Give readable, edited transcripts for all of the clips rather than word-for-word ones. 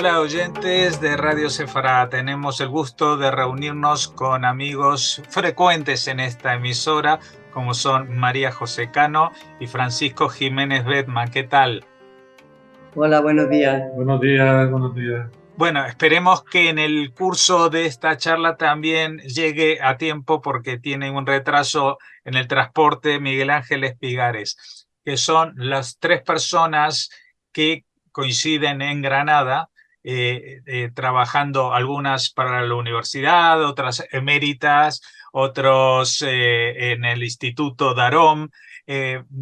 Hola oyentes de Radio Sefará, tenemos el gusto de reunirnos con amigos frecuentes en esta emisora, como son María José Cano y Francisco Jiménez Bedman. ¿Qué tal? Hola, buenos días. Buenos días, buenos días. Bueno, esperemos que en el curso de esta charla también llegue a tiempo porque tiene un retraso en el transporte Miguel Ángel Espigares, que son las tres personas que coinciden en Granada, trabajando algunas para la universidad, otras eméritas, otros en el Instituto Darom,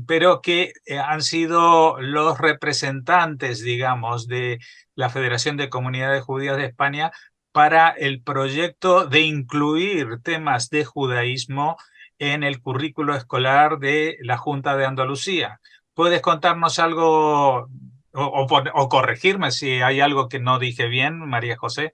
pero que han sido los representantes, digamos, de la Federación de Comunidades Judías de España para el proyecto de incluir temas de judaísmo en el currículo escolar de la Junta de Andalucía. ¿Puedes contarnos algo o corregirme si hay algo que no dije bien, María José?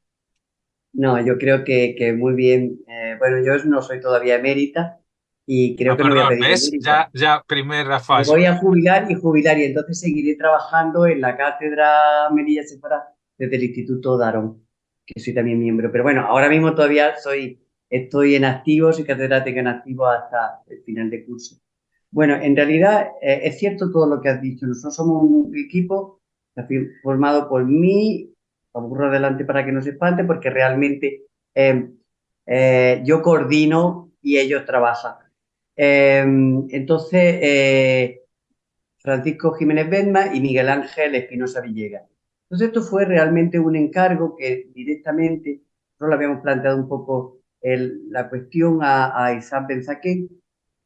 No, yo creo que muy bien. Bueno, yo no soy todavía emérita y creo Ah, que no voy a perdón, pedir ¿ves? emérita. Ya primera Me fallo. voy a jubilar y entonces seguiré trabajando en la cátedra Melilla Separada desde el Instituto Daron, que soy también miembro. Pero bueno, ahora mismo estoy en activo, soy catedrática en activo hasta el final de curso. Bueno, en realidad es cierto todo lo que has dicho. Nosotros somos un equipo formado por mí, aburro adelante para que no se espante, porque realmente eh, yo coordino y ellos trabajan. Entonces, Francisco Jiménez Bedma y Miguel Ángel Espinosa Villegas. Entonces, esto fue realmente un encargo que directamente, nosotros le habíamos planteado un poco la cuestión a Isaac Benzaquén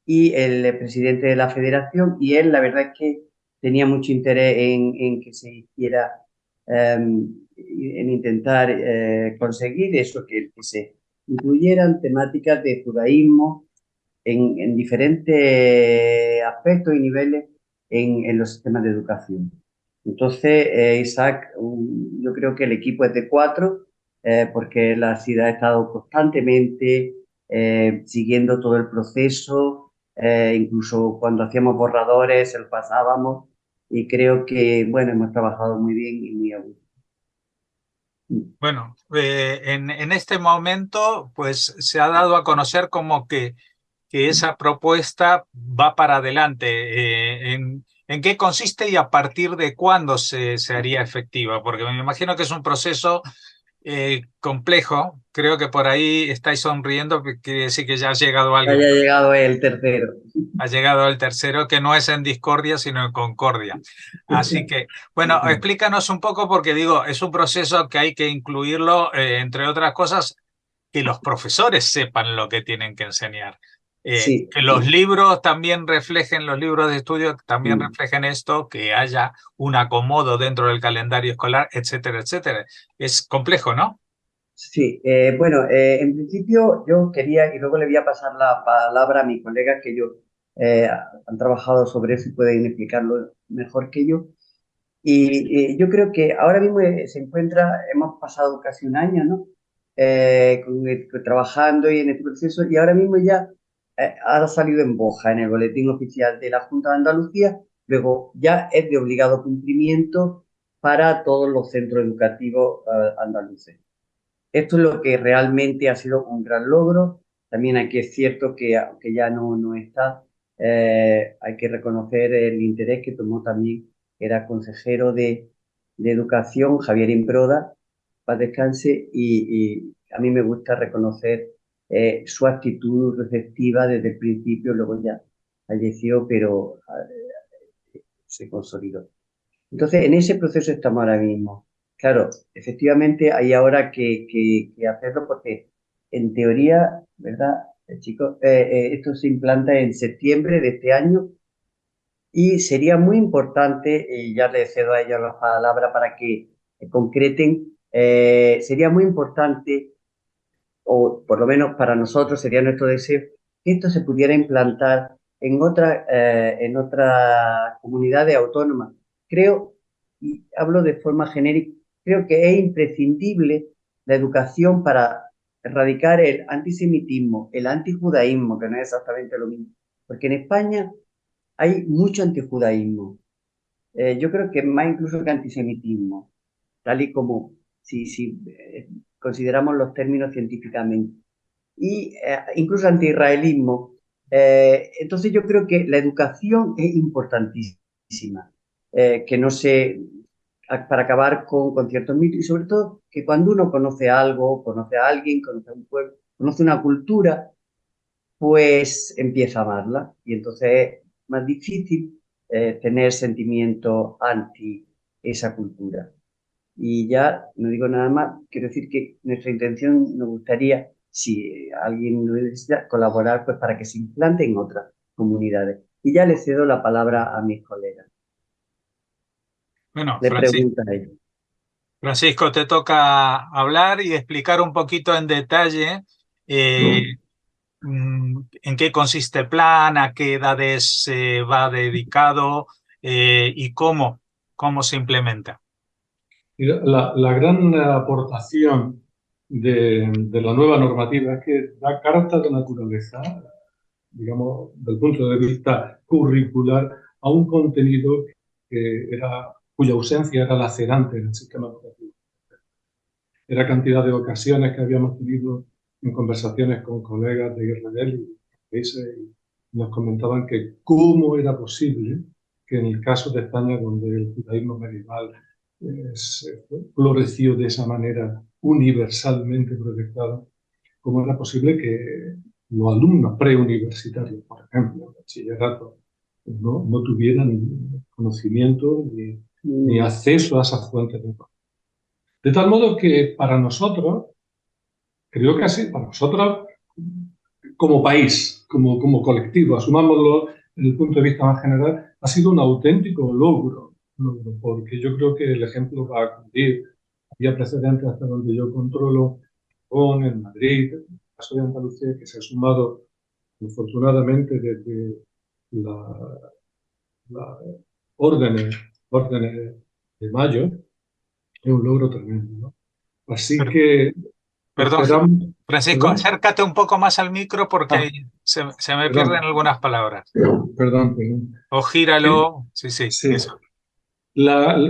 y el presidente de la federación, y él la verdad es que tenía mucho interés en que se hiciera, en intentar conseguir eso, que se incluyeran temáticas de judaísmo en diferentes aspectos y niveles en los sistemas de educación. Entonces, Isaac, yo creo que el equipo es de cuatro, porque la CIDA ha estado constantemente siguiendo todo el proceso, incluso cuando hacíamos borradores, se lo pasábamos, y creo que, bueno, hemos trabajado muy bien y muy a gusto. Bueno, en este momento, pues se ha dado a conocer como que esa propuesta va para adelante. ¿En qué consiste y a partir de cuándo se haría efectiva? Porque me imagino que es un proceso complejo. Creo que por ahí estáis sonriendo, que quiere decir que ya ha llegado alguien. Haya llegado el tercero. Ha llegado el tercero, que no es en discordia, sino en concordia. Así que, bueno, explícanos un poco, porque digo, es un proceso que hay que incluirlo, entre otras cosas, que los profesores sepan lo que tienen que enseñar. Sí, Que los sí. libros también reflejen, los libros de estudio también reflejen esto, que haya un acomodo dentro del calendario escolar, etcétera, etcétera. Es complejo, ¿no? Sí, bueno, en principio yo quería, y luego le voy a pasar la palabra a mis colegas que ellos han trabajado sobre eso y pueden explicarlo mejor que yo. Y yo creo que ahora mismo hemos pasado casi un año, ¿no? Trabajando y en este proceso, y ahora mismo ya ha salido en Boja, en el boletín oficial de la Junta de Andalucía, luego ya es de obligado cumplimiento para todos los centros educativos andaluces. Esto es lo que realmente ha sido un gran logro. También aquí es cierto que, aunque ya no está, hay que reconocer el interés que tomó también, era consejero de Educación, Javier Improda, paz descanse, y a mí me gusta reconocer su actitud receptiva desde el principio, luego ya falleció, pero se consolidó. Entonces, en ese proceso estamos ahora mismo. Claro, efectivamente hay ahora que hacerlo porque, en teoría, ¿verdad, chicos? Esto se implanta en septiembre de este año y sería muy importante, y ya les cedo a ellos la palabra para que concreten, sería muy importante, o por lo menos para nosotros sería nuestro deseo, que esto se pudiera implantar en otra comunidades autónomas. Creo, y hablo de forma genérica, creo que es imprescindible la educación para erradicar el antisemitismo, el antijudaísmo, que no es exactamente lo mismo. Porque en España hay mucho antijudaísmo. Yo creo que más incluso que antisemitismo, tal y como si consideramos los términos científicamente. Y incluso anti-israelismo. Entonces yo creo que la educación es importantísima, que no se, para acabar con ciertos mitos y sobre todo que cuando uno conoce algo, conoce a alguien, conoce a un pueblo, conoce una cultura, pues empieza a amarla y entonces es más difícil tener sentimientos anti esa cultura. Y ya no digo nada más, quiero decir que nuestra intención nos gustaría, si alguien lo necesita, colaborar pues, para que se implante en otras comunidades. Y ya le cedo la palabra a mis colegas. Bueno, Le pregunto a ellos. Francisco, te toca hablar y explicar un poquito en detalle en qué consiste el plan, a qué edades va dedicado y cómo se implementa. Y la gran aportación de la nueva normativa es que da carta de naturaleza, digamos, del punto de vista curricular, a un contenido cuya ausencia era lacerante en el sistema educativo. Era cantidad de ocasiones que habíamos tenido en conversaciones con colegas de Israel y países y nos comentaban que cómo era posible que en el caso de España, donde el judaísmo medieval floreció de esa manera universalmente proyectada, cómo era posible que los alumnos preuniversitarios, por ejemplo, el bachillerato, no tuvieran conocimiento ni acceso a esas fuentes de información. De tal modo que para nosotros, creo que así, para nosotros como país, como colectivo, asumámoslo desde el punto de vista más general, ha sido un auténtico logro, porque yo creo que el ejemplo va a acudir. Había precedentes hasta donde yo controlo, en Madrid, en el caso de Andalucía, que se ha sumado afortunadamente desde la órdenes de mayo, es un logro tremendo, ¿no? Así que Perdón, esperamos, Francisco, ¿perdón? acércate un poco más al micro porque se me pierden Perdón, algunas palabras. perdón. O gíralo, sí, Sí, eso.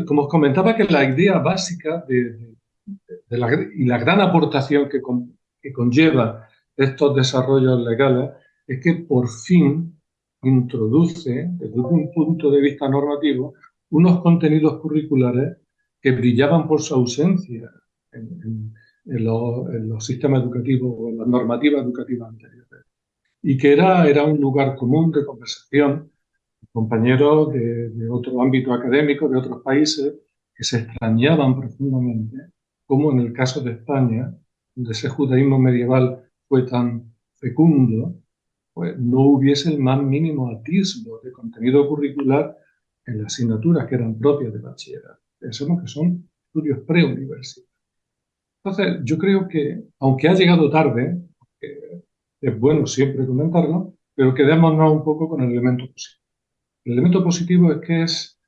como os comentaba, que la idea básica y la gran aportación que conlleva estos desarrollos legales es que por fin introduce, desde un punto de vista normativo, unos contenidos curriculares que brillaban por su ausencia en los sistemas educativos o en las normativas educativas anteriores. Y que era un lugar común de conversación, compañeros de otro ámbito académico, de otros países, que se extrañaban profundamente, como en el caso de España, donde ese judaísmo medieval fue tan fecundo, pues no hubiese el más mínimo atisbo de contenido curricular en las asignaturas que eran propias de bachillerato. Pensemos que son estudios preuniversitarios. Entonces, yo creo que, aunque ha llegado tarde, es bueno siempre comentarlo, pero quedémonos un poco con el elemento positivo. El elemento positivo es que es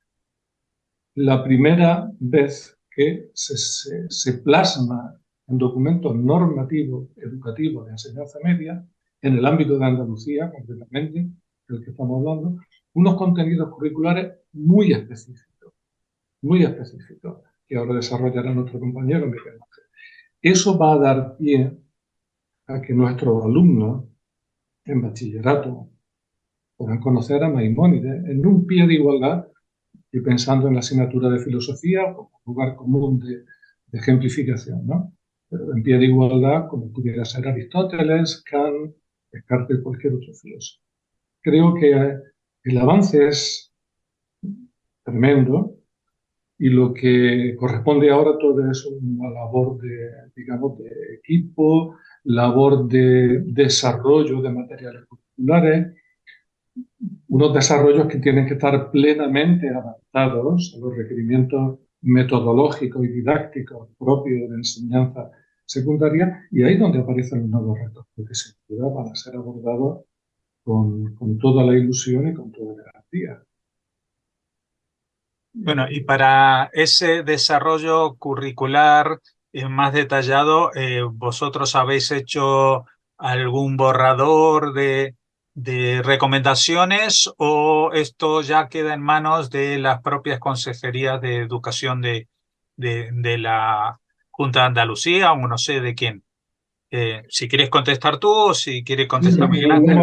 la primera vez que se plasma en documentos normativos educativos de enseñanza media, en el ámbito de Andalucía, concretamente, del que estamos hablando, unos contenidos curriculares muy específicos, que ahora desarrollará nuestro compañero Miguel Ángel. Eso va a dar pie a que nuestros alumnos en bachillerato puedan conocer a Maimónides en un pie de igualdad y pensando en la asignatura de filosofía como lugar común de ejemplificación, ¿no? Pero en pie de igualdad como pudiera ser Aristóteles, Kant, Descartes, cualquier otro filósofo. Creo que el avance es tremendo y lo que corresponde ahora todo es una labor digamos, de equipo, labor de desarrollo de materiales curriculares, unos desarrollos que tienen que estar plenamente adaptados a los requerimientos metodológicos y didácticos propios de enseñanza secundaria, y ahí es donde aparecen los nuevos retos, porque sin duda van a ser abordados con toda la ilusión y con toda la garantía. Bueno, y para ese desarrollo curricular más detallado, ¿vosotros habéis hecho algún borrador de recomendaciones o esto ya queda en manos de las propias consejerías de educación de la Junta de Andalucía o no sé de quién. Si quieres contestar tú o si quiere contestar Miguel Ángel.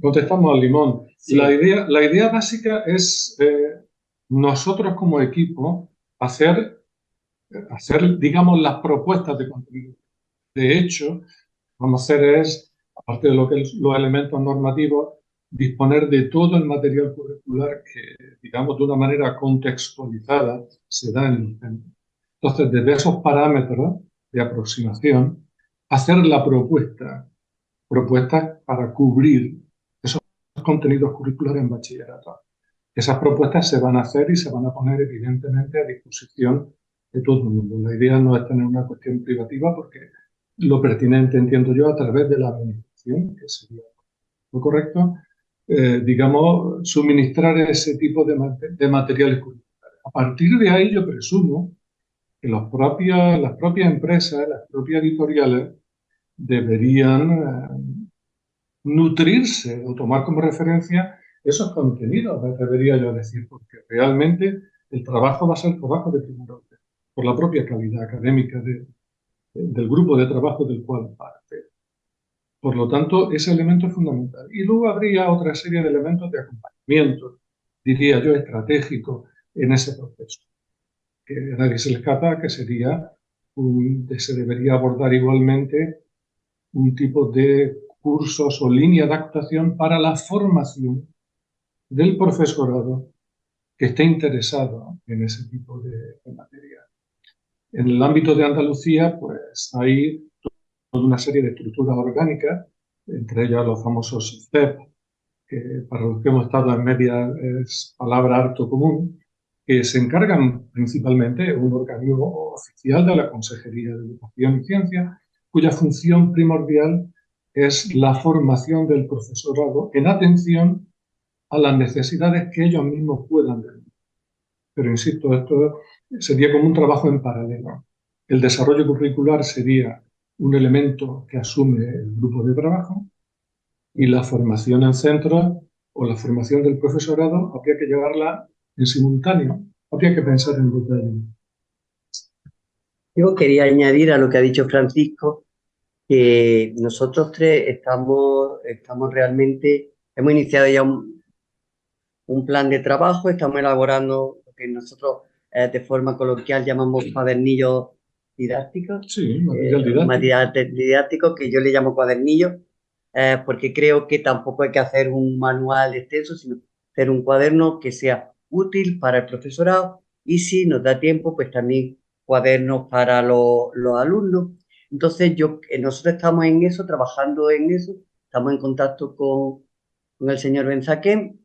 Contestamos al limón. Sí. La idea básica es nosotros como equipo hacer, digamos, las propuestas de contenido. De hecho, vamos a hacer es, aparte de lo que los elementos normativos, disponer de todo el material curricular que, digamos, de una manera contextualizada se da en el centro. Entonces, desde esos parámetros de aproximación, hacer la propuestas para cubrir esos contenidos curriculares en bachillerato. Esas propuestas se van a hacer y se van a poner evidentemente a disposición de todo el mundo. La idea no es tener una cuestión privativa porque lo pertinente, entiendo yo, a través de la administración, que sería lo correcto, digamos, suministrar ese tipo de materiales curriculares. A partir de ahí yo presumo que las propias empresas, las propias editoriales, deberían nutrirse o tomar como referencia esos contenidos, debería yo decir, porque realmente el trabajo va a ser trabajo de primer orden, por la propia calidad académica del grupo de trabajo del cual parte. Por lo tanto, ese elemento es fundamental. Y luego habría otra serie de elementos de acompañamiento, diría yo, estratégico en ese proceso, que a nadie se le escapa, que sería, se debería abordar igualmente un tipo de cursos o línea de actuación para la formación del profesorado que esté interesado en ese tipo de materia. En el ámbito de Andalucía, pues hay toda una serie de estructuras orgánicas, entre ellas los famosos CEP, que para los que hemos estado en media es palabra harto común, que se encargan principalmente un organismo oficial de la Consejería de Educación y Ciencia, cuya función primordial es la formación del profesorado en atención a las necesidades que ellos mismos puedan tener. Pero insisto, esto sería como un trabajo en paralelo. El desarrollo curricular sería un elemento que asume el grupo de trabajo y la formación en centros o la formación del profesorado habría que llevarla en simultáneo, habría que pensar en detalle. Yo quería añadir a lo que ha dicho Francisco, que nosotros tres estamos realmente, hemos iniciado ya un plan de trabajo, estamos elaborando lo que nosotros de forma coloquial llamamos cuadernillos didácticos. Sí, material didáctico, que yo le llamo cuadernillos, porque creo que tampoco hay que hacer un manual extenso, sino hacer un cuaderno que sea útil para el profesorado y si nos da tiempo, pues también cuadernos para los alumnos. Entonces, nosotros estamos en eso, trabajando en eso, estamos en contacto con el señor Benzaquén,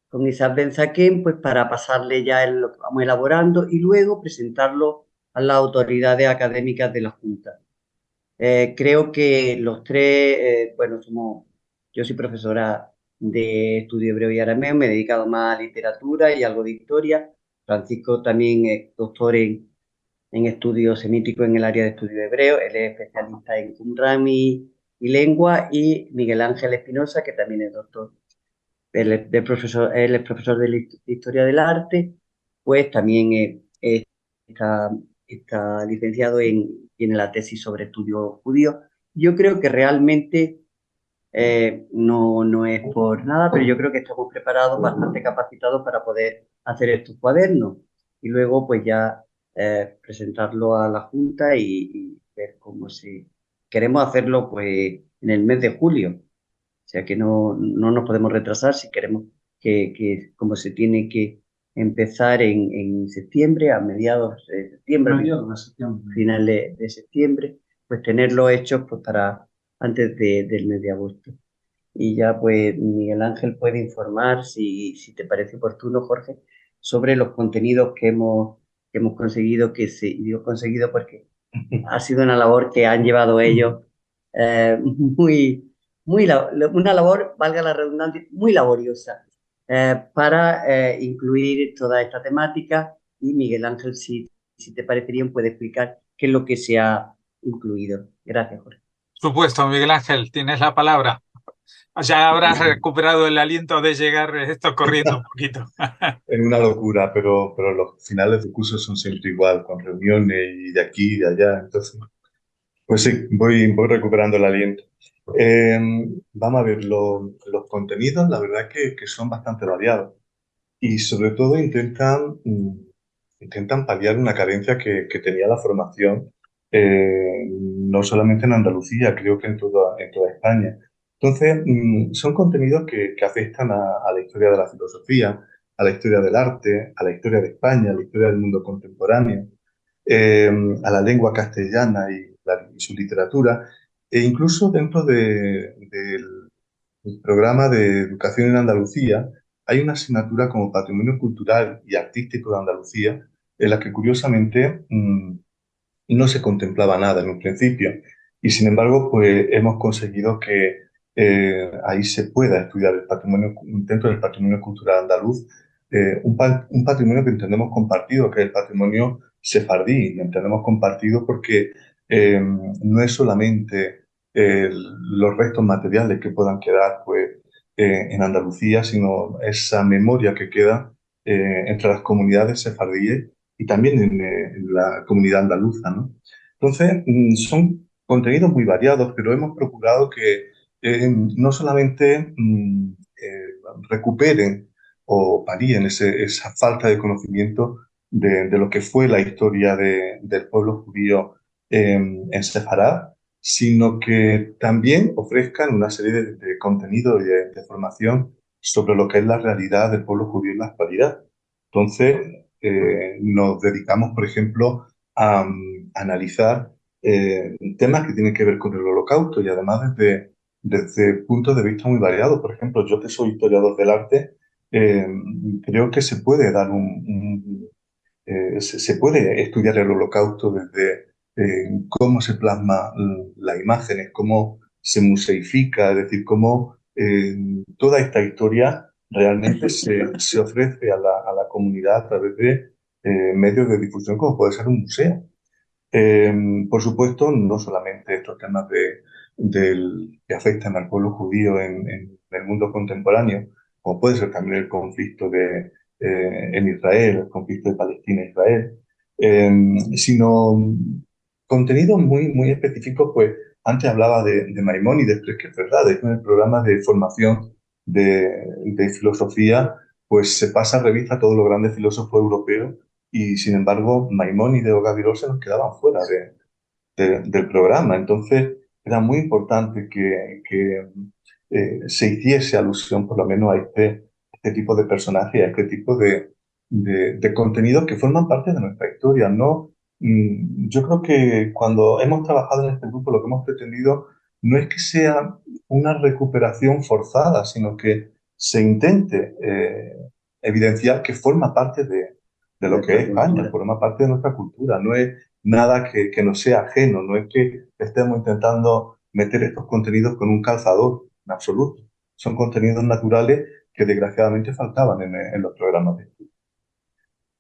con Isaac Benzaquén, pues para pasarle ya lo que vamos elaborando y luego presentarlo a las autoridades académicas de la Junta. Creo que los tres, bueno, yo soy profesora de estudio hebreo y arameo, me he dedicado más a literatura y algo de historia. Francisco también es doctor en estudios semíticos en el área de estudio hebreo, él es especialista en Qumran y lengua, y Miguel Ángel Espinosa, que también es doctor, él es profesor de historia del arte, pues también está, está licenciado tiene la tesis sobre estudios judíos. Yo creo que realmente no es por nada, pero yo creo que estamos preparados, bastante capacitados para poder hacer estos cuadernos y luego pues ya presentarlo a la Junta y ver cómo si queremos hacerlo pues en el mes de julio. O sea que no nos podemos retrasar si queremos que como se tiene que empezar en septiembre, a mediados de septiembre, final de septiembre, pues tenerlo hecho pues para antes del mes de agosto. Y ya pues Miguel Ángel puede informar, si te parece oportuno, Jorge, sobre los contenidos que hemos conseguido, digo conseguido porque ha sido una labor que han llevado ellos muy, una labor, valga la redundancia, muy laboriosa para incluir toda esta temática. Y Miguel Ángel, si te parece bien, puede explicar qué es lo que se ha incluido. Gracias, Jorge. Por supuesto, Miguel Ángel, tienes la palabra. Ya habrás recuperado el aliento de llegar esto corriendo un poquito. En una locura, pero los finales de curso son siempre igual, con reuniones y de aquí y de allá. Entonces, pues sí, voy recuperando el aliento. Eh, Vamos a ver, los contenidos, la verdad que son bastante variados y sobre todo intentan paliar una carencia que tenía la formación, no solamente en Andalucía, creo que en toda España. Entonces, son contenidos que afectan a la historia de la filosofía, a la historia del arte, a la historia de España, a la historia del mundo contemporáneo, eh, a la lengua castellana y su literatura, e incluso dentro del programa de educación en Andalucía hay una asignatura como Patrimonio Cultural y Artístico de Andalucía, en la que curiosamente no se contemplaba nada en un principio. Y sin embargo, pues hemos conseguido que ahí se pueda estudiar el patrimonio, dentro del patrimonio cultural andaluz, un patrimonio que entendemos compartido, que es el patrimonio sefardí. Lo entendemos compartido porque no es solamente los restos materiales que puedan quedar pues, en Andalucía, sino esa memoria que queda entre las comunidades sefardíes y también en la comunidad andaluza, ¿no? Entonces, son contenidos muy variados, pero hemos procurado que no solamente recuperen o palíen esa falta de conocimiento de lo que fue la historia del pueblo judío en Sefarad, sino que también ofrezcan una serie de contenidos y de formación sobre lo que es la realidad del pueblo judío en la actualidad. Entonces, nos dedicamos, por ejemplo, a analizar temas que tienen que ver con el Holocausto y además desde puntos de vista muy variados. Por ejemplo, yo que soy historiador del arte, eh, creo que se puede dar se puede estudiar el Holocausto desde cómo se plasma las imágenes, cómo se museifica, es decir, cómo toda esta historia realmente se ofrece a la comunidad a través de medios de difusión como puede ser un museo. Por supuesto, no solamente estos temas que afectan al pueblo judío en el mundo contemporáneo, como puede ser también el conflicto en Israel, el conflicto de Palestina e Israel, sino contenidos muy, muy específicos, pues antes hablaba de Maimónides, pero es que es verdad, en el programa de formación de filosofía, pues se pasa revista a todos los grandes filósofos europeos y sin embargo Maimónides o Gavirol se nos quedaban fuera del programa. Entonces era muy importante que se hiciese alusión por lo menos a este tipo de personajes, a este tipo de contenidos que forman parte de nuestra historia. ¿No? Yo creo que cuando hemos trabajado en este grupo lo que hemos pretendido no es que sea una recuperación forzada, sino que se intente evidenciar que forma parte de lo que es España, forma parte de nuestra cultura, no es nada que nos sea ajeno, no es que estemos intentando meter estos contenidos con un calzador, en absoluto. Son contenidos naturales que desgraciadamente faltaban en los programas de estudio.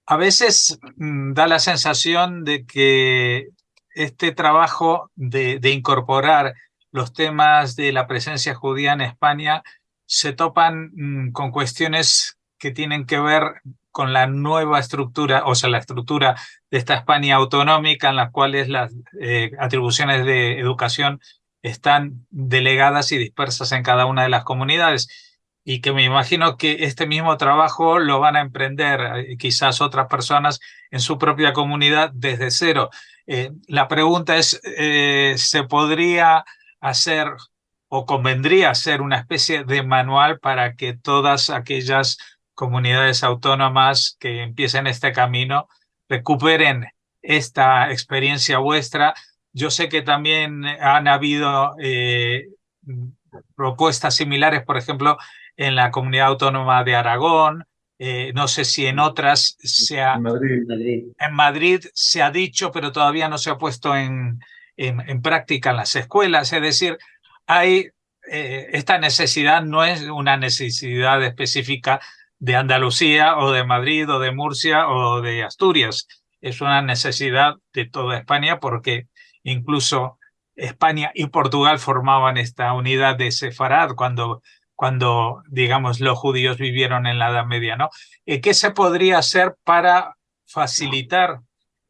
A veces da la sensación de que este trabajo de incorporar los temas de la presencia judía en España se topan con cuestiones que tienen que ver con la nueva estructura, o sea, la estructura de esta España autonómica en la cual las atribuciones de educación están delegadas y dispersas en cada una de las comunidades y que me imagino que este mismo trabajo lo van a emprender quizás otras personas en su propia comunidad desde cero. La pregunta es, ¿se podría hacer o convendría hacer una especie de manual para que todas aquellas comunidades autónomas que empiecen este camino recuperen esta experiencia vuestra? Yo sé que también han habido propuestas similares, por ejemplo, en la comunidad autónoma de Aragón, no sé si en otras En Madrid. en Madrid se ha dicho, pero todavía no se ha puesto en práctica en las escuelas. Es decir, hay esta necesidad no es una necesidad específica de Andalucía o de Madrid o de Murcia o de Asturias. Es una necesidad de toda España porque incluso España y Portugal formaban esta unidad de Sefarad cuando, digamos, los judíos vivieron en la Edad Media, ¿no? ¿Qué se podría hacer para facilitar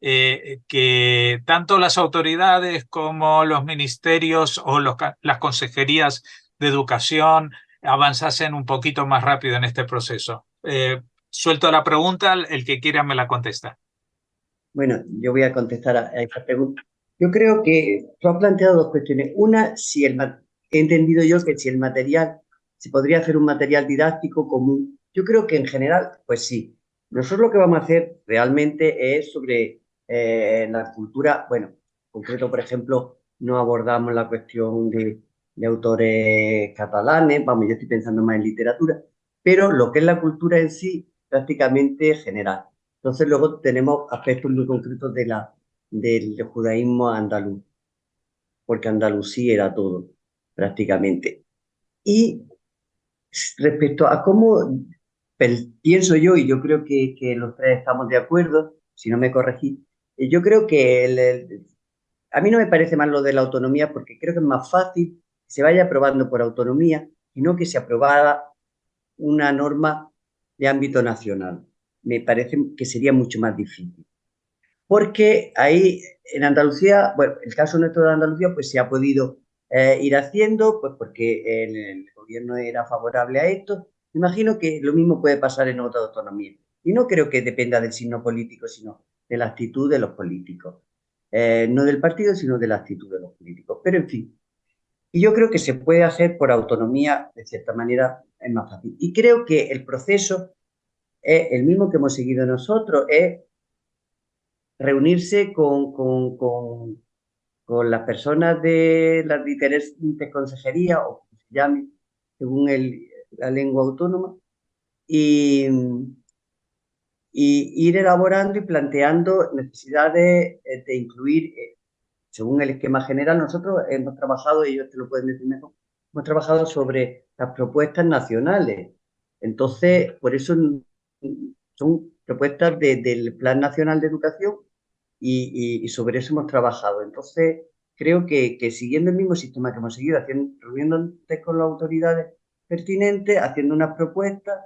que tanto las autoridades como los ministerios o las consejerías de educación avanzasen un poquito más rápido en este proceso? Suelto la pregunta, el que quiera me la contesta. Bueno, yo voy a contestar a esta pregunta. Yo creo que tú has planteado dos cuestiones. Una, si he entendido yo que si el material, se podría hacer un material didáctico común. Yo creo que en general, pues sí. Nosotros lo que vamos a hacer realmente es sobre la cultura, bueno, en concreto, por ejemplo, no abordamos la cuestión de autores catalanes, vamos, yo estoy pensando más en literatura, pero lo que es la cultura en sí, prácticamente general. Entonces luego tenemos aspectos muy concretos del judaísmo andaluz, porque Andalucía era todo, prácticamente. Y respecto a cómo pienso yo, y yo creo que los tres estamos de acuerdo, si no me corregí, yo creo que a mí no me parece mal lo de la autonomía, porque creo que es más fácil que se vaya aprobando por autonomía y no que se aprobara una norma de ámbito nacional. Me parece que sería mucho más difícil. Porque ahí en Andalucía, bueno, el caso nuestro de Andalucía, pues se ha podido ir haciendo, pues porque el gobierno era favorable a esto. Imagino que lo mismo puede pasar en otra autonomía. Y no creo que dependa del signo político, sino de la actitud de los políticos. No del partido, sino de la actitud de los políticos. Pero en fin, y yo creo que se puede hacer por autonomía, de cierta manera, es más fácil. Y creo que el proceso es el mismo que hemos seguido nosotros, es reunirse con las personas de las diferentes consejerías, o como se llame, según la lengua autónoma, y, y ir elaborando y planteando necesidades de incluir, según el esquema general. Nosotros hemos trabajado, y ellos te lo pueden decir mejor, hemos trabajado sobre las propuestas nacionales. Entonces, por eso son propuestas del Plan Nacional de Educación y sobre eso hemos trabajado. Entonces, creo que siguiendo el mismo sistema que hemos seguido, reuniéndonos con las autoridades pertinentes, haciendo unas propuestas,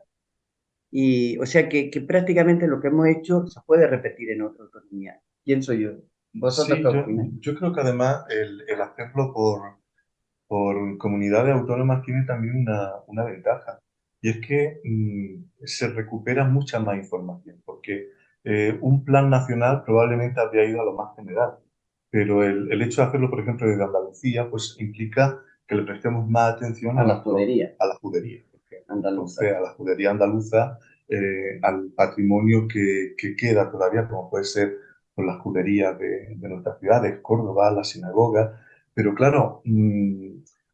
y o sea que prácticamente lo que hemos hecho se puede repetir en otra autonomía. Pienso yo. ¿Vosotros Sí, qué opináis? yo creo que además el hacerlo por comunidades autónomas tiene también una ventaja. Y es que se recupera mucha más información, porque un plan nacional probablemente habría ido a lo más general. Pero el hecho de hacerlo, por ejemplo, desde Andalucía, pues implica que le prestemos más atención A la judería a la judería, por ejemplo. andaluza. Entonces, a la judería andaluza, al patrimonio que queda todavía, como puede ser con las juderías de nuestras ciudades, Córdoba, la sinagoga. Pero claro,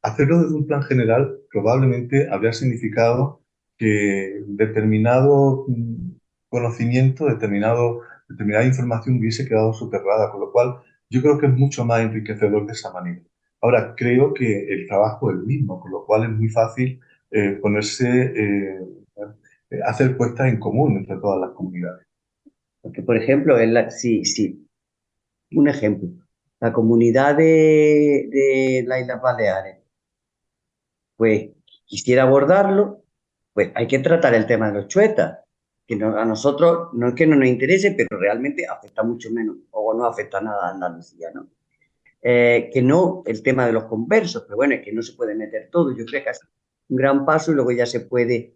hacerlo desde un plan general probablemente habría significado que determinado conocimiento, determinada información hubiese quedado soterrada, con lo cual yo creo que es mucho más enriquecedor de esa manera. Ahora, creo que el trabajo es el mismo, con lo cual es muy fácil hacer puestas en común entre todas las comunidades. Porque, por ejemplo, sí, un ejemplo, la comunidad de las Islas Baleares, pues quisiera abordarlo, pues hay que tratar el tema de los chuetas, que a nosotros no es que no nos interese, pero realmente afecta mucho menos, o no afecta nada a Andalucía, ¿no? Que no el tema de los conversos, pero bueno, es que no se puede meter todo. Yo creo que es un gran paso y luego ya se puede.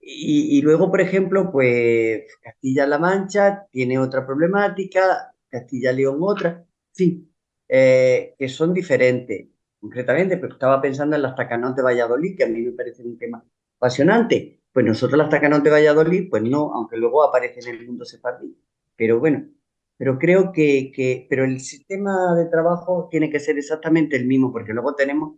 Y luego, por ejemplo, pues Castilla-La Mancha tiene otra problemática, Castilla-León otra, en fin, que son diferentes. Concretamente, pero estaba pensando en las Tacanos de Valladolid, que a mí me parece un tema apasionante. Pues nosotros las Tacanos de Valladolid, pues no, aunque luego aparece en el mundo sefardí. Pero bueno, pero creo pero el sistema de trabajo tiene que ser exactamente el mismo, porque luego tenemos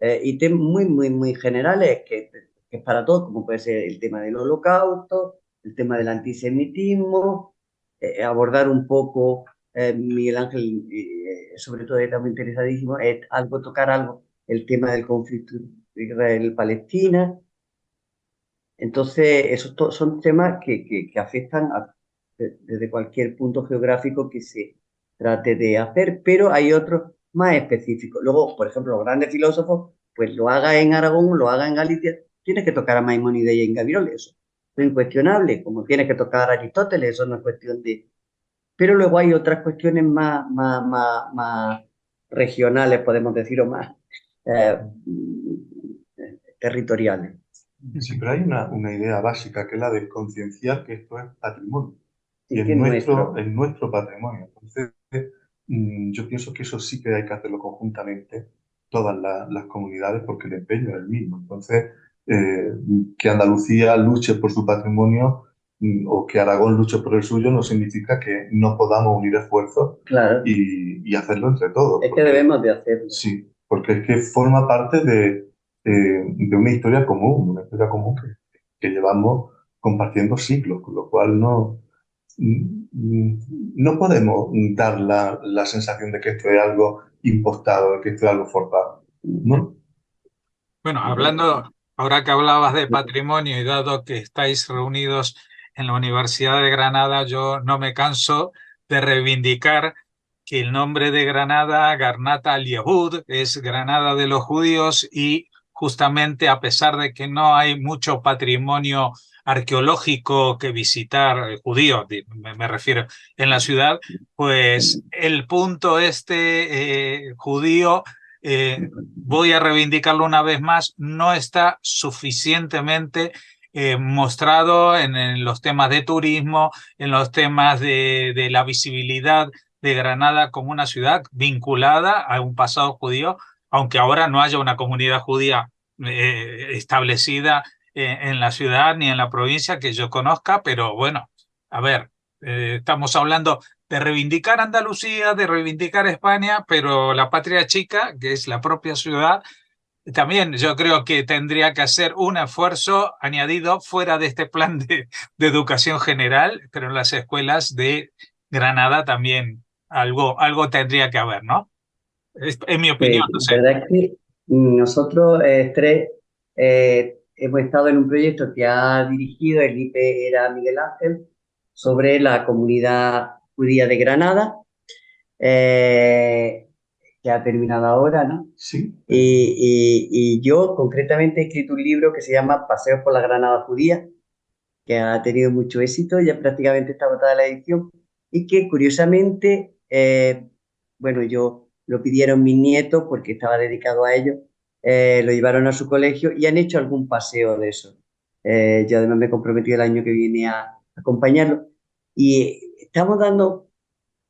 ítems muy generales que es para todos, como puede ser el tema del holocausto, el tema del antisemitismo, abordar un poco, Miguel Ángel, sobre todo está muy interesadísimo, tocar algo, el tema del conflicto Israel-Palestina. Entonces, esos son temas que afectan desde cualquier punto geográfico trate de hacer, pero hay otros más específicos. Luego, por ejemplo, los grandes filósofos, pues lo haga en Aragón, lo haga en Galicia, tienes que tocar a Maimónides y en Gaviroli, eso es incuestionable, como tienes que tocar a Aristóteles, eso no es cuestión de... Pero luego hay otras cuestiones más regionales, podemos decir, o más eh, territoriales. Sí, pero hay una idea básica que es la de concienciar que esto es patrimonio y Sí, que es nuestro. es nuestro patrimonio. Entonces, yo pienso que eso sí que hay que hacerlo conjuntamente, todas las comunidades, porque el empeño es el mismo. Entonces, eh, que Andalucía luche por su patrimonio o que Aragón luche por el suyo no significa que no podamos unir esfuerzos Claro, y hacerlo entre todos. es que Porque, debemos de hacerlo. sí, porque es que forma parte de una historia común que llevamos compartiendo siglos, con lo cual no podemos dar la sensación de que esto es algo impostado, de que esto es algo forzado. No. Bueno, hablando, ahora que hablabas de patrimonio y dado que estáis reunidos en la Universidad de Granada, yo no me canso de reivindicar que el nombre de Granada, Garnata al-Yahud, es Granada de los judíos y justamente a pesar de que no hay mucho patrimonio arqueológico que visitar, judío, me refiero, en la ciudad, pues el punto judío voy a reivindicarlo una vez más, no está suficientemente mostrado en los temas de turismo, en los temas de la visibilidad de Granada como una ciudad vinculada a un pasado judío, aunque ahora no haya una comunidad judía establecida en la ciudad ni en la provincia que yo conozca, pero bueno, a ver, estamos hablando de reivindicar Andalucía, de reivindicar España, pero la patria chica, que es la propia ciudad, también yo creo que tendría que hacer un esfuerzo añadido fuera de este plan de educación general, pero en las escuelas de Granada también algo tendría que haber, ¿no? Es mi opinión, Pues no la sé. verdad es que nosotros tres hemos estado en un proyecto que ha dirigido, el IPE era Miguel Ángel, sobre la comunidad judía de Granada, eh, que ha terminado ahora, ¿no? Sí. Y yo concretamente he escrito un libro que se llama Paseos por la Granada Judía, que ha tenido mucho éxito, ya prácticamente está agotada la edición, y que curiosamente, bueno, yo lo pidieron mis nietos porque estaba dedicado a ellos, lo llevaron a su colegio y han hecho algún paseo de eso. Yo además me he comprometido el año que viene a acompañarlo. Y estamos dando,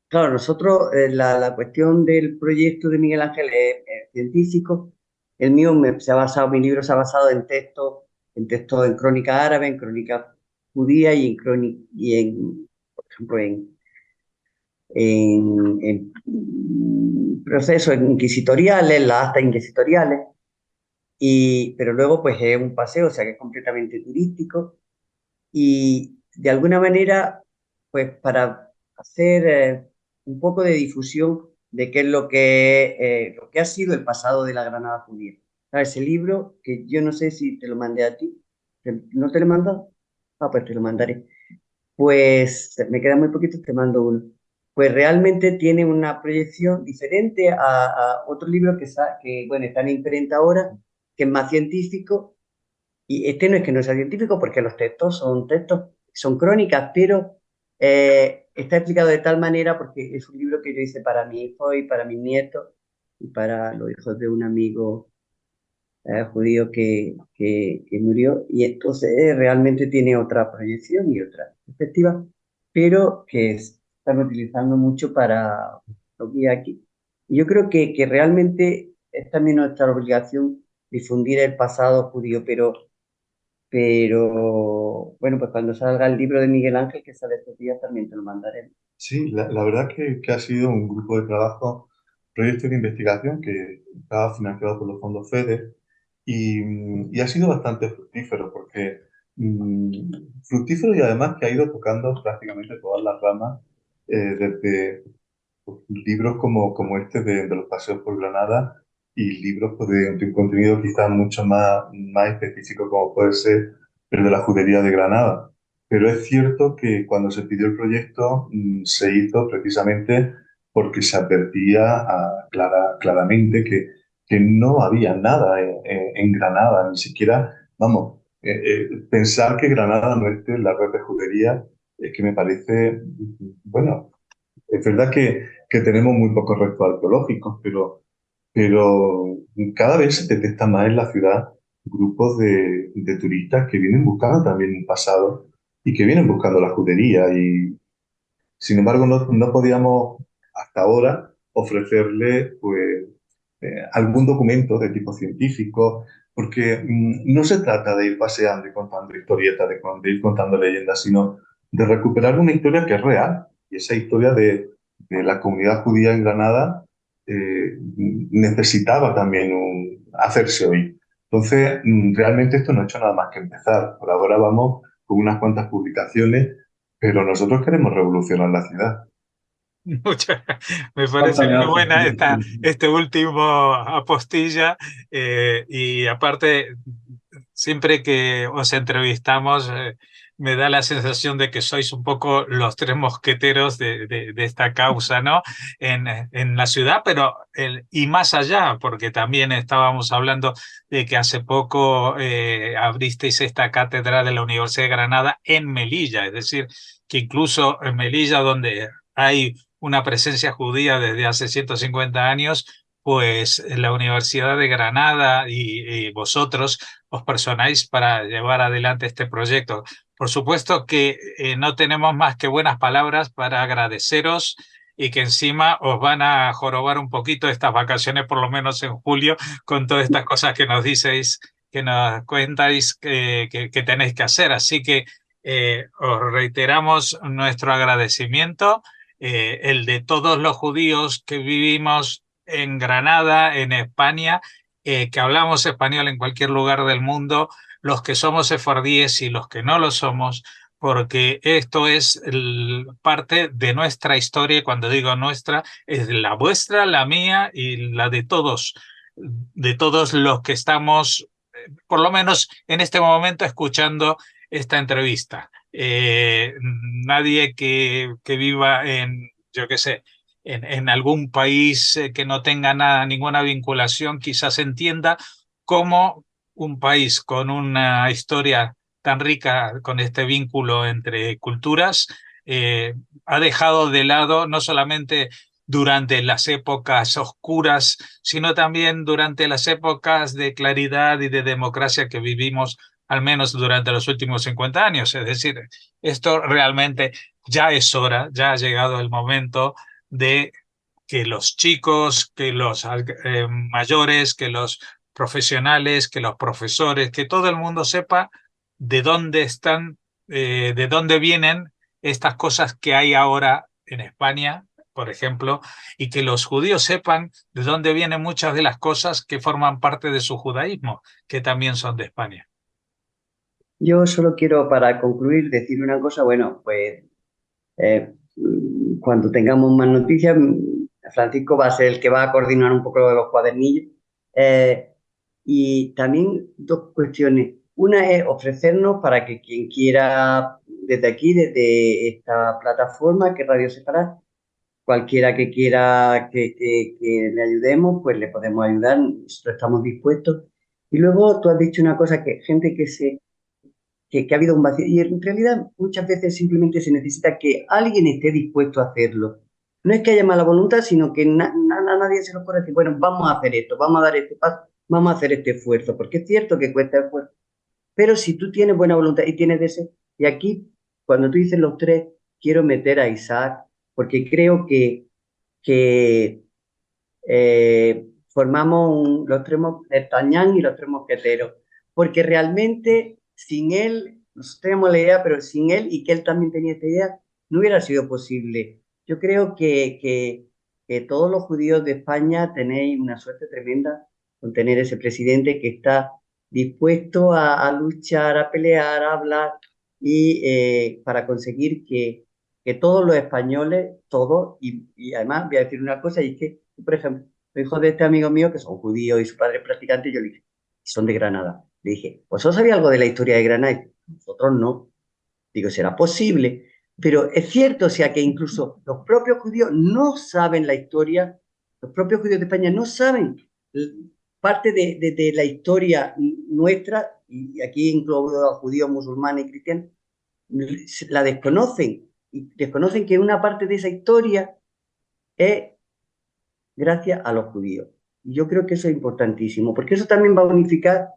claro, nosotros, la cuestión del proyecto de Miguel Ángel es científico, el mío se ha basado, mi libro se ha basado en textos en crónica árabe, en crónica judía por ejemplo, en procesos inquisitoriales, las actas inquisitoriales, pero luego pues es un paseo, o sea que es completamente turístico y de alguna manera, pues para hacer un poco de difusión de qué es lo que ha sido el pasado de la Granada judía. ¿Sabes? Ese libro, que yo no sé si te lo mandé a ti, ¿no te lo he mandado? Ah, pues te lo mandaré. Pues me queda muy poquito, te mando uno. Pues realmente tiene una proyección diferente a otro libro que, bueno, está en imprenta ahora, que es más científico y este no es que no sea científico porque los textos, son crónicas, pero está explicado de tal manera porque es un libro que yo hice para mi hijo y para mis nietos y para los hijos de un amigo judío que murió. Y entonces realmente tiene otra proyección y otra perspectiva, pero que están utilizando mucho para lo que hay aquí. Y yo creo que realmente es también nuestra obligación difundir el pasado judío, pero bueno, pues cuando salga el libro de Miguel Ángel, que sale estos días, también te lo mandaré. Sí, la verdad que ha sido un grupo de trabajo, proyecto de investigación que estaba financiado por los fondos FEDER y ha sido bastante fructífero porque fructífero y además que ha ido tocando prácticamente todas las ramas desde libros como este de los paseos por Granada y libros pues, de un contenido quizás mucho más específico como puede ser el de la judería de Granada. Pero es cierto que cuando se pidió el proyecto se hizo precisamente porque se advertía claramente que no había nada en Granada, ni siquiera, vamos, pensar que Granada no esté en la red de judería es que me parece, bueno, es verdad que tenemos muy pocos restos arqueológicos, pero cada vez se detecta más en la ciudad grupos de turistas que vienen buscando también un pasado y que vienen buscando la judería. Y sin embargo, no podíamos hasta ahora ofrecerle pues, algún documento de tipo científico, porque no se trata de ir paseando y contando historietas, de ir contando leyendas, sino de recuperar una historia que es real. Y esa historia de la comunidad judía en Granada necesitaba también hacerse oír. Entonces, realmente esto no ha hecho nada más que empezar. Por ahora vamos con unas cuantas publicaciones, pero nosotros queremos revolucionar la ciudad. Me parece muy Fantástico. buena este último apostilla y aparte, siempre que os entrevistamos, me da la sensación de que sois un poco los tres mosqueteros de esta causa, ¿no? En la ciudad, pero y más allá, porque también estábamos hablando de que hace poco abristeis esta cátedra de la Universidad de Granada en Melilla, es decir, que incluso en Melilla, donde hay una presencia judía desde hace 150 años, pues la Universidad de Granada y vosotros os personáis para llevar adelante este proyecto. Por supuesto que no tenemos más que buenas palabras para agradeceros y que encima os van a jorobar un poquito estas vacaciones, por lo menos en julio, con todas estas cosas que nos diceis, que nos cuentáis que tenéis que hacer. Así que os reiteramos nuestro agradecimiento, el de todos los judíos que vivimos en Granada, en España, que hablamos español en cualquier lugar del mundo, los que somos sefardíes y los que no lo somos, porque esto es parte de nuestra historia, y cuando digo nuestra, es la vuestra, la mía y la de todos los que estamos, por lo menos en este momento, escuchando esta entrevista. Nadie que viva en, yo qué sé, en algún país que no tenga nada, ninguna vinculación, quizás entienda cómo un país con una historia tan rica, con este vínculo entre culturas, ha dejado de lado no solamente durante las épocas oscuras, sino también durante las épocas de claridad y de democracia que vivimos, al menos durante los últimos 50 años. Es decir, esto realmente ya es hora, ya ha llegado el momento de que los chicos, que los mayores, que los profesionales, que los profesores, que todo el mundo sepa de dónde están, de dónde vienen estas cosas que hay ahora en España, por ejemplo, y que los judíos sepan de dónde vienen muchas de las cosas que forman parte de su judaísmo, que también son de España. Yo solo quiero, para concluir, decir una cosa. Bueno, pues cuando tengamos más noticias, Francisco va a ser el que va a coordinar un poco lo de los cuadernillos. Y también dos cuestiones. Una es ofrecernos para que quien quiera, desde aquí, desde esta plataforma, que es Radio Separar, cualquiera que quiera que le ayudemos, pues le podemos ayudar, nosotros estamos dispuestos. Y luego tú has dicho una cosa, que gente que ha habido un vacío, y en realidad muchas veces simplemente se necesita que alguien esté dispuesto a hacerlo. No es que haya mala voluntad, sino que nadie se lo puede decir, bueno, vamos a hacer esto, vamos a dar este paso, vamos a hacer este esfuerzo, porque es cierto que cuesta esfuerzo, pero si tú tienes buena voluntad y tienes deseo, y aquí, cuando tú dices los tres, quiero meter a Isaac, porque creo que formamos los tres D'Artagnan y los tres mosqueteros, porque realmente sin él, nosotros teníamos la idea, pero sin él, y que él también tenía esta idea, no hubiera sido posible. Yo creo que todos los judíos de España tenéis una suerte tremenda con tener ese presidente que está dispuesto a luchar, a pelear, a hablar, y para conseguir que todos los españoles, todos, y además voy a decir una cosa, y es que, por ejemplo, los hijos de este amigo mío, que son judíos y su padre es practicante, yo le dije, son de Granada. Le dije, ¿vosotros sabéis algo de la historia de Granada? Y nosotros no. Digo, ¿será posible? Pero es cierto, o sea, que incluso los propios judíos no saben la historia, los propios judíos de España no saben parte de la historia nuestra, y aquí incluyo a judíos, musulmanes y cristianos, la desconocen, y desconocen que una parte de esa historia es gracias a los judíos. Y yo creo que eso es importantísimo, porque eso también va a unificar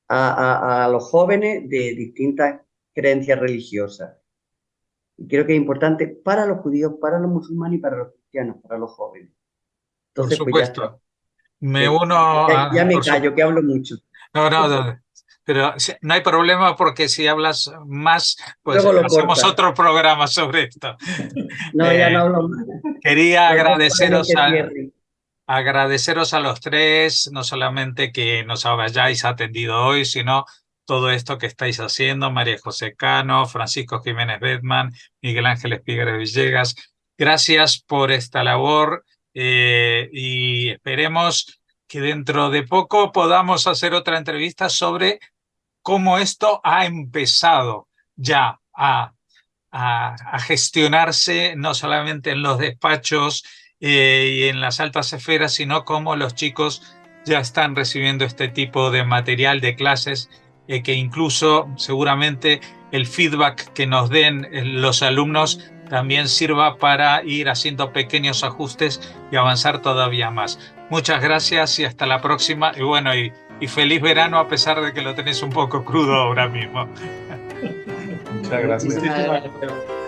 a los jóvenes de distintas creencias religiosas. Y creo que es importante para los judíos, para los musulmanes y para los cristianos, para los jóvenes. Entonces, por pues supuesto. Me uno ya me callo, que hablo mucho. No, pero no hay problema porque si hablas más, pues Luego lo hacemos cortas. otro programa sobre esto. No, ya no hablo más. Quería Lo dejo para agradeceros que cierre. agradeceros a los tres, no solamente que nos hayáis atendido hoy, sino todo esto que estáis haciendo, María José Cano, Francisco Jiménez Bedman, Miguel Ángel Espígares Villegas. Gracias por esta labor y esperemos que dentro de poco podamos hacer otra entrevista sobre cómo esto ha empezado ya a gestionarse, no solamente en los despachos y en las altas esferas, sino cómo los chicos ya están recibiendo este tipo de material de clases, que incluso seguramente el feedback que nos den los alumnos también sirva para ir haciendo pequeños ajustes y avanzar todavía más. Muchas gracias y hasta la próxima. Y bueno, y feliz verano a pesar de que lo tenés un poco crudo ahora mismo. Muchas gracias. Muchísimas gracias.